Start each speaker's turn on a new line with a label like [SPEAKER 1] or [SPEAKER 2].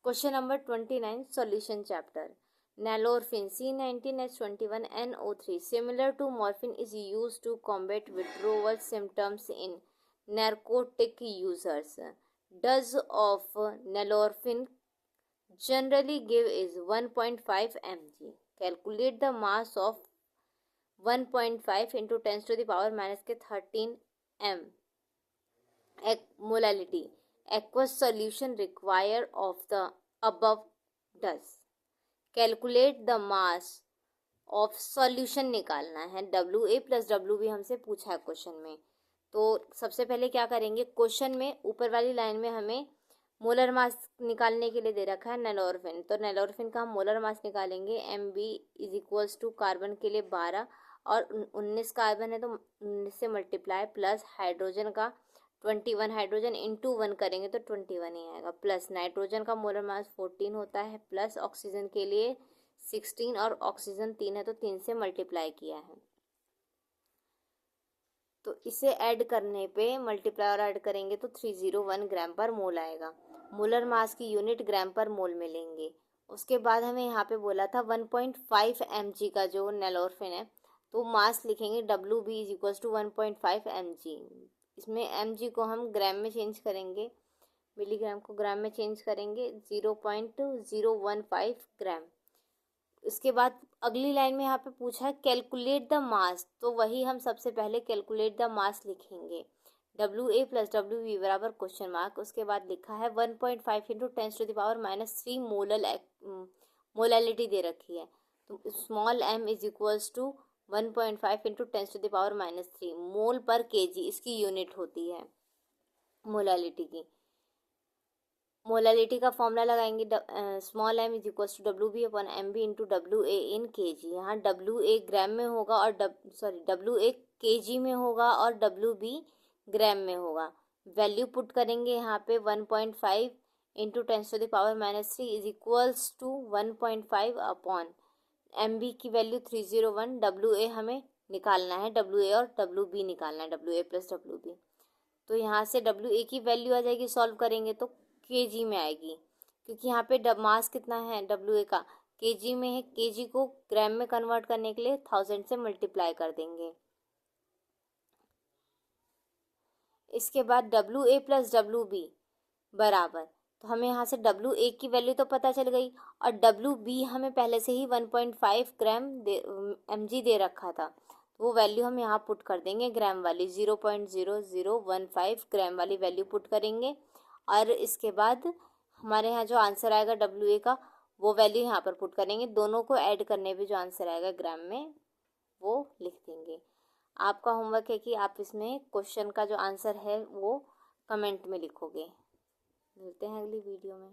[SPEAKER 1] Question number 29, solution chapter. Nalorphine C19H21NO3 similar to morphine is used to combat withdrawal symptoms in narcotic users. Dose of nalorphine generally give is 1.5 mg. Calculate the mass of 1.5 into 10 to the power minus के 13 m. Molality. Aqueous solution required of the above does. Calculate the mass of solution निकालना है. WA plus WB हमसे पूछा है question में. तो सबसे पहले क्या करेंगे, क्वेश्चन में ऊपर वाली लाइन में हमें मोलर मास निकालने के लिए दे रखा है नैलोरफिन. तो नैलोरफिन का हम मोलर मास निकालेंगे. MB is equals to carbon के लिए 12 और 19 कार्बन है तो 19 से मल्टीप्लाई प्लस हाइड्रोजन का 21 हाइड्रोजन इंटू 1 करेंगे तो 21 ही आएगा प्लस नाइट्रोजन का मोलर मास 14 होता है प्लस ऑक्सीजन के लिए 16 और ऑक्सीजन 3 है तो 3 से मल्टीप्लाई किया है. तो इसे ऐड करने पे मल्टीप्लाई और ऐड करेंगे तो 301 ग्राम पर मोल आएगा. मोलर मास की यूनिट ग्राम पर मोल में लेंगे. उसके बाद हमें यहाँ पे बोला था 1.5 mg का जो नैलोरफिन है तो मास लिखेंगे WB is equals to 1.5 mg. इसमें mg को हम ग्राम में चेंज करेंगे, मिलीग्राम को ग्राम में चेंज करेंगे 0.015 ग्राम. इसके बाद अगली लाइन में यहाँ पे पूछा है कैलकुलेट द मास, तो वही हम सबसे पहले कैलकुलेट द मास लिखेंगे. WA प्लस WB बराबर क्वेश्चन मार्क. उसके बाद लिखा है 1.5 into 10 to the power minus 3 molality दे रखी है. तो small m is equals to 1.5 into 10 to the power minus 3 mole per KG इसकी यूनिट होती है मोलैलिटी की. मोलैलिटी का फॉर्मूला लगाएंगे. Small m is equals to WB upon MB into WA in KG. यहाँ WA ग्राम में होगा और WA केजी में होगा और WB ग्राम में होगा. वैल्यू पुट करेंगे यहाँ पे 1.5 into 10 to the power minus 3 is equals to 1.5 upon MB की वैल्यू 301. WA हमें निकालना है, WA और WB निकालना है, WA प्लस WB. तो यहाँ से WA की वैल्यू आ जाएगी, सॉल्व करेंगे तो केजी में आएगी क्योंकि यहाँ पे मास कितना है WA का केजी में है. केजी को ग्राम में कन्वर्ट करने के लिए 1000 से मल्टीप्लाई कर देंगे. इसके बाद WA प्लस WB बराबर, तो हमें यहाँ से WA की वैल्यू तो पता चल गई और WB हमें पहले से ही 1.5 ग्राम mg दे रखा था. वो वैल्यू हम यहाँ पुट कर देंगे ग्राम वाली 0.0015 ग्राम वाली वैल्यू पुट करेंगे और इसके बाद हमारे यहाँ जो आंसर आएगा WA का वो वैल्यू यहाँ पर पुट करेंगे. दोनों को ऐड करने पे जो आंसर आएगा ग्राम में वो लिख देंगे. आपका होमवर्क है कि आप इसमें क्वेश्चन का जो आंसर है वो कमेंट में लिखोगे. मिलते हैं अगली वीडियो में.